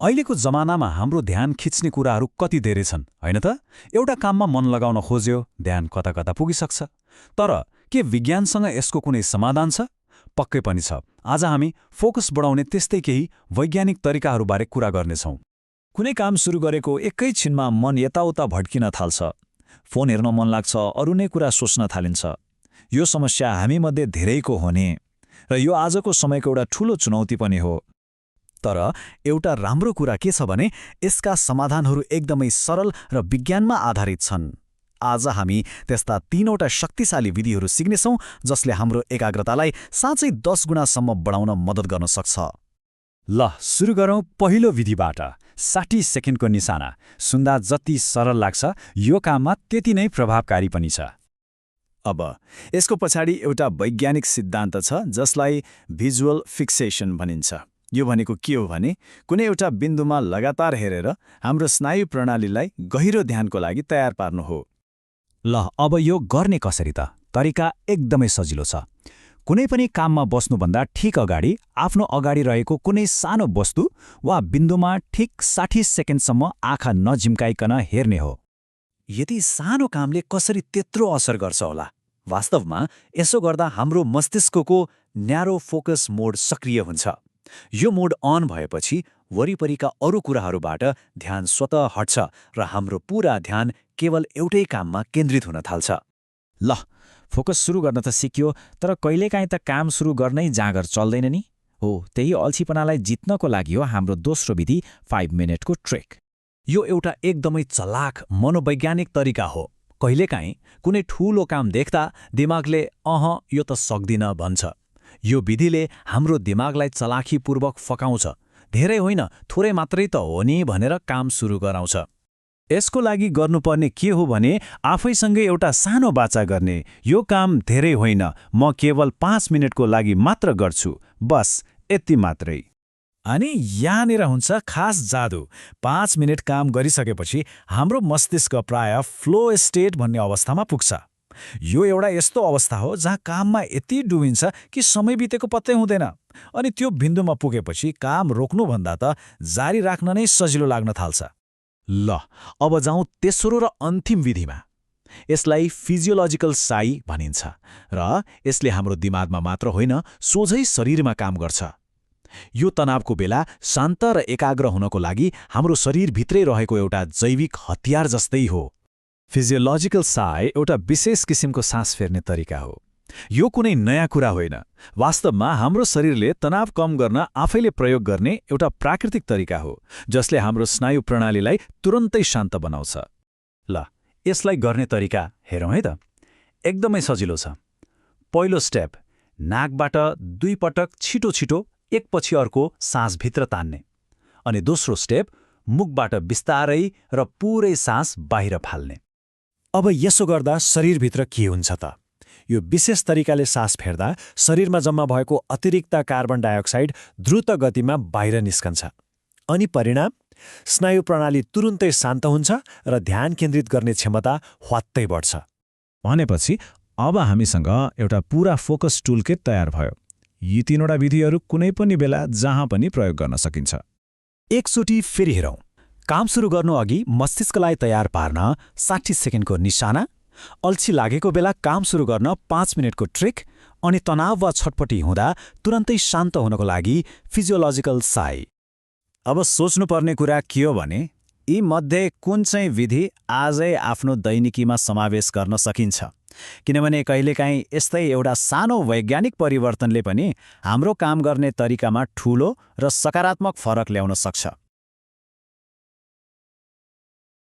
अहिलेको जमानामा हाम्रो ध्यान खिच्ने कुराहरू कति धेरै छन्, होइन त? एउटा काममा मन लगाउन खोज्यो, ध्यान कता कता पुगिसक्छ। तर के विज्ञानसँग यसको कुनै समाधान छ? पक्कै पनि छ। आज हामी फोकस बढाउने त्यस्तै केही वैज्ञानिक तरिकाहरूबारे कुरा गर्नेछौँ। कुनै काम सुरु गरेको एकैछिनमा मन यताउता भड्किन थाल्छ। फोन हेर्न मन लाग्छ, अरू नै कुरा सोच्न थालिन्छ। यो समस्या हामीमध्ये धेरैको हो नि, र यो आजको समयको एउटा ठूलो चुनौती पनि हो। तर एउटा राम्रो कुरा के छ भने यसका समाधानहरू एकदमै सरल र विज्ञानमा आधारित छन्। आज हामी त्यस्ता 3वटा शक्तिशाली विधिहरू सिक्नेछौँ जसले हाम्रो एकाग्रतालाई साँच्चै 10 गुणासम्म बढाउन मद्दत गर्न सक्छ। ल सुरु गरौँ पहिलो विधिबाट। 60 सेकेन्डको निशाना। सुन्दा जति सरल लाग्छ, यो काममा त्यति नै प्रभावकारी पनि छ। अब यसको पछाडि एउटा वैज्ञानिक सिद्धान्त छ जसलाई भिजुअल फिक्सेसन भनिन्छ। यो भनेको के हो भने कुनै एउटा बिन्दुमा लगातार हेरेर हाम्रो स्नायु प्रणालीलाई गहिरो ध्यानको लागि तयार पार्नु हो। ल अब यो गर्ने कसरी त? तरिका एकदमै सजिलो छ। कुनै पनि काममा बस्नुभन्दा ठिक अगाडि आफ्नो अगाडि रहेको कुनै सानो वस्तु वा बिन्दुमा ठिक 60 सेकेन्डसम्म आँखा नझिम्काइकन हेर्ने हो। यति सानो कामले कसरी त्यत्रो असर गर्छ होला? वास्तवमा यसो गर्दा हाम्रो मस्तिष्कको न्यारो फोकस मोड सक्रिय हुन्छ। यो मोड अन भएपछि वरिपरिका अरू कुराहरूबाट ध्यान स्वतः हट्छ र हाम्रो पूरा ध्यान केवल एउटै काममा केन्द्रित हुन थाल्छ। ल फोकस सुरु गर्न त सिक्यो, तर कहिलेकाहीँ त काम सुरु गर्नै जाँगर चल्दैन नि। हो, त्यही अल्छीपनालाई जित्नको लागि हो हाम्रो दोस्रो विधि 5 मिनेटको ट्रिक। यो एउटा एकदमै चलाक मनोवैज्ञानिक तरिका हो। कहिलेकाहीँ कुनै ठूलो काम देख्दा दिमागले यो त सक्दिन भन्छ। यो विधिले हाम्रो दिमागलाई चलाखीपूर्वक फकाउँछ। धेरै होइन, थोरै मात्रै त हो नि भनेर काम सुरु गराउँछ। यसको लागि गर्नुपर्ने के हो भने आफैसँगै एउटा सानो बाचा गर्ने। यो काम धेरै होइन, म केवल 5 मिनेटको लागि मात्र गर्छु, बस यति मात्रै। अनि यहाँनिर हुन्छ खास जादु। 5 मिनेट काम गरिसकेपछि हाम्रो मस्तिष्क प्राय फ्लो स्टेट भन्ने अवस्थामा पुग्छ। यो एउटा यस्तो अवस्था हो जहाँ काममा यति डुबिन्छ कि समय बितेको पत्तै हुँदैन। अनि त्यो बिन्दुमा पुगेपछि काम रोक्नुभन्दा त जारी राख्न नै सजिलो लाग्न थाल्छ। ल अब जाउँ तेस्रो र अन्तिम विधिमा। यसलाई फिजियोलोजिकल साई भनिन्छ र यसले हाम्रो दिमागमा मात्र होइन, सोझै शरीरमा काम गर्छ। यो तनावको बेला शान्त र एकाग्र हुनको लागि हाम्रो शरीरभित्रै रहेको एउटा जैविक हतियार जस्तै हो। फिजियोलोजिकल साई एउटा विशेष किसिमको सास फेर्ने तरिका हो। यो कुनै नयाँ कुरा होइन। वास्तवमा हाम्रो शरीरले तनाव कम गर्न आफैले प्रयोग गर्ने एउटा प्राकृतिक तरिका हो जसले हाम्रो स्नायु प्रणालीलाई तुरन्तै शान्त बनाउँछ। ल यसलाई गर्ने तरिका हेरौँ है त। एकदमै सजिलो छ। पहिलो स्टेप, नाकबाट 2 पटक छिटो छिटो एकपछि अर्को सास भित्र तान्ने। अनि दोस्रो स्टेप, मुखबाट बिस्तारै र पुरै सास बाहिर फाल्ने। अब यसो गर्दा शरीरभित्र के हुन्छ त? यो विशेष तरिकाले सास फेर्दा शरीरमा जम्मा भएको अतिरिक्त कार्बन डाइअक्साइड द्रुत गतिमा बाहिर निस्कन्छ। अनि परिणाम, स्नायु प्रणाली तुरुन्तै शान्त हुन्छ र ध्यान केन्द्रित गर्ने क्षमता ह्वात्तै बढ्छ। भनेपछि अब हामीसँग एउटा पूरा फोकस टुलकिट तयार भयो। यी 3वटा विधिहरू कुनै पनि बेला जहाँ पनि प्रयोग गर्न सकिन्छ। एकचोटि फेरि हेरौँ। काम सुरु गर्नु अघि मस्तिष्कलाई तयार पार्न 60 सेकेन्डको निशाना, अल्छी लागेको बेला काम सुरु गर्न 5 मिनेटको ट्रिक, अनि तनाव वा छटपटी हुँदा तुरन्तै शान्त हुनको लागि फिजियोलोजिकल साई। अब सोच्नुपर्ने कुरा के हो भने यी मध्ये कुन चाहिँ विधि आजै आफ्नो दैनिकीमा समावेश गर्न सकिन्छ? किनभने कहिलेकाहीँ यस्तै एउटा सानो वैज्ञानिक परिवर्तनले पनि हाम्रो काम गर्ने तरिकामा ठूलो र सकारात्मक फरक ल्याउन सक्छ।